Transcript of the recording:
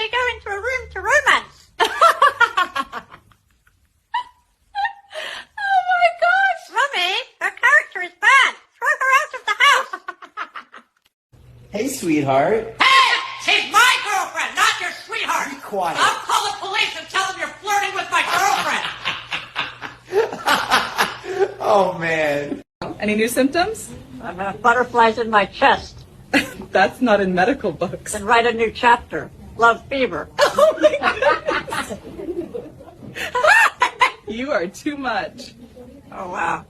they go into a room to romance. Oh my gosh! Mummy, her character is bad. Throw her out of the house. Hey, sweetheart. Hey, she's my girlfriend, not your sweetheart. Be quiet. I'll call the police and tell them you're flirting with my girlfriend. Oh, man. Any new symptoms? I have butterflies in my chest. That's not in medical books. And write a new chapter. Love fever. Oh my goodness. You are too much. Oh, wow.